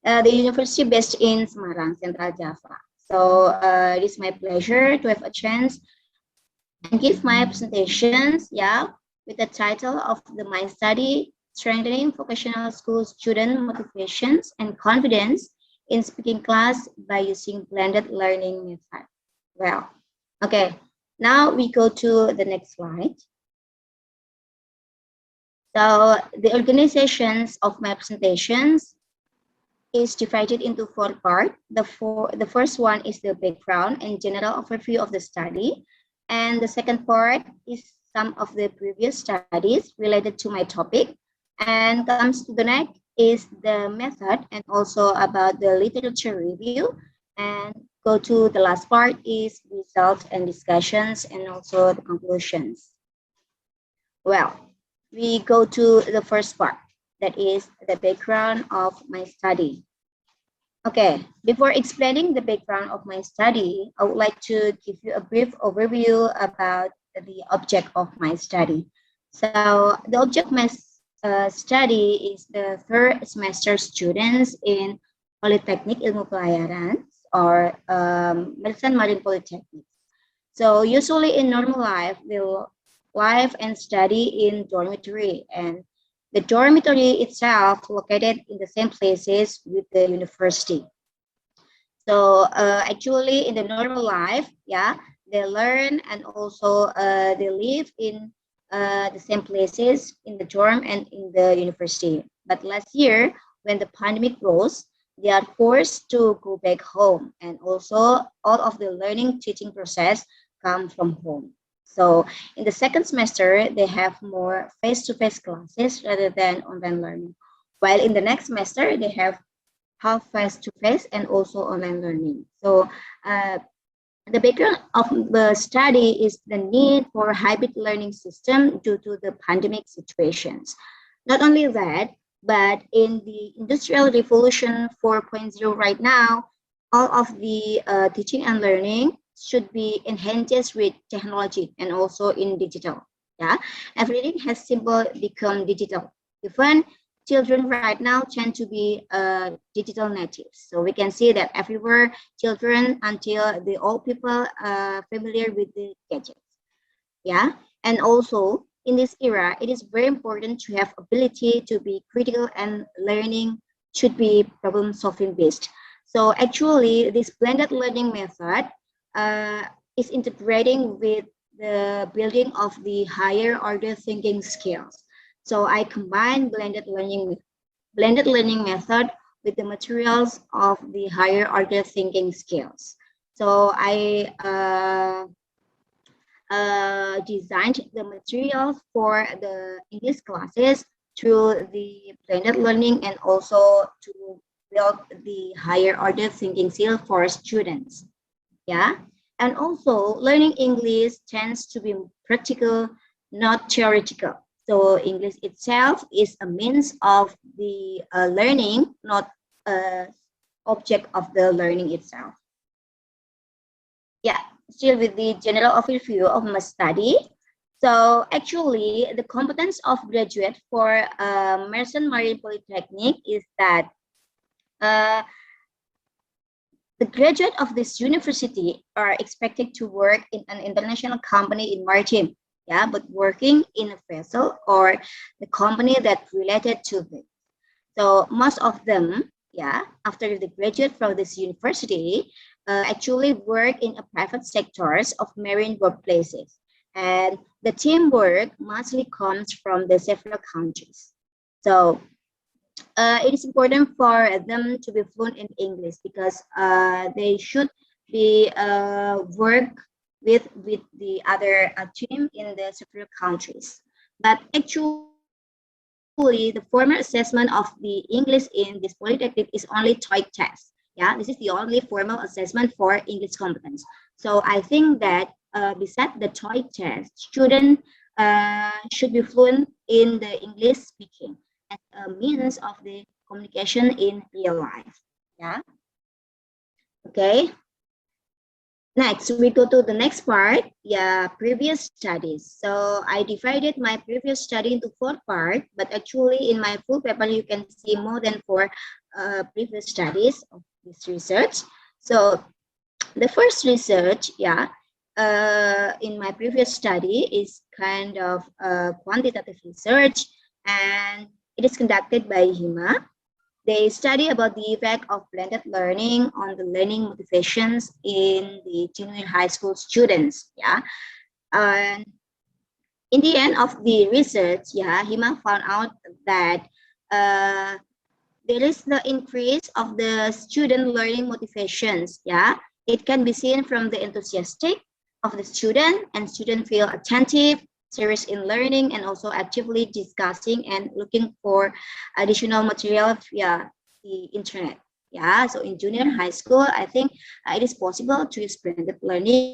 the university based in Semarang, Central Java. So it is my pleasure to have a chance and give my presentations, yeah, with the title of the My Study, Strengthening Vocational School Student Motivations and Confidence in Speaking Class by Using Blended Learning Method. Well, okay, now we go to the next slide. So the organizations of my presentations is divided into 4 parts. The first one is the background and general overview of the study. And the second part is some of the previous studies related to my topic. And comes to the next is the method and also about the literature review. And go to the last part is results and discussions and also the conclusions. Well, we go to the first part, that is the background of my study. Okay, before explaining the background of my study, I would like to give you a brief overview about the object of my study. So the object of my study is the third semester students in Polytechnic Ilmu Pelayaran or Medicine Marine Polytechnic. So usually in normal life, we'll live and study in dormitory, and the dormitory itself located in the same places with the university. So actually in the normal life, yeah, they learn and also they live in the same places in the dorm and in the university. But last year, when the pandemic rose, they are forced to go back home, and also all of the learning teaching process come from home. So in the second semester, they have more face-to-face classes rather than online learning. While in the next semester, they have half face-to-face and also online learning. So the background of the study is the need for hybrid learning system due to the pandemic situations. Not only that, but in the Industrial Revolution 4.0 right now, all of the teaching and learning should be enhanced with technology and also in digital. Yeah, everything has simply become digital. Even children right now tend to be digital natives. So we can see that everywhere, children until the old people are familiar with the gadgets. Yeah, and also in this era, it is very important to have ability to be critical, and learning should be problem solving based. So actually, this blended learning method is integrating with the building of the higher order thinking skills. So I combine blended learning method with the materials of the higher order thinking skills. So I designed the materials for the English classes through the blended learning and also to build the higher order thinking skill for students. Yeah, and also learning English tends to be practical, not theoretical. So English itself is a means of the learning, not a object of the learning itself. Yeah, still with the general overview of my study. So actually, the competence of graduate for Merchant Marine Polytechnic is that uh, the graduate of this university are expected to work in an international company in maritime, yeah, but working in a vessel or the company that related to it. So most of them, yeah, after they graduate from this university, actually work in a private sectors of marine workplaces. And the teamwork mostly comes from the several countries. So it is important for them to be fluent in English because they should be work with the other team in the several countries. But actually, the formal assessment of the English in this polytechnic is only TOEIC test. Yeah, this is the only formal assessment for English competence. So I think that besides the TOEIC test, students should be fluent in the English speaking as a means of the communication in real life. Yeah. Okay. Next, we go to the next part, yeah, previous studies. So I divided my previous study into 4 parts, but actually in my full paper, you can see more than 4 previous studies of this research. So the first research, yeah, in my previous study is kind of a quantitative research, and it is conducted by HIMA. They study about the effect of blended learning on the learning motivations in the junior high school students. Yeah, and in the end of the research, yeah, Hima found out that uh, there is the increase of the student learning motivations. Yeah, it can be seen from the enthusiastic of the student, and student feel attentive, serious in learning, and also actively discussing and looking for additional material via the internet. Yeah, so in junior high school, I think it is possible to use blended learning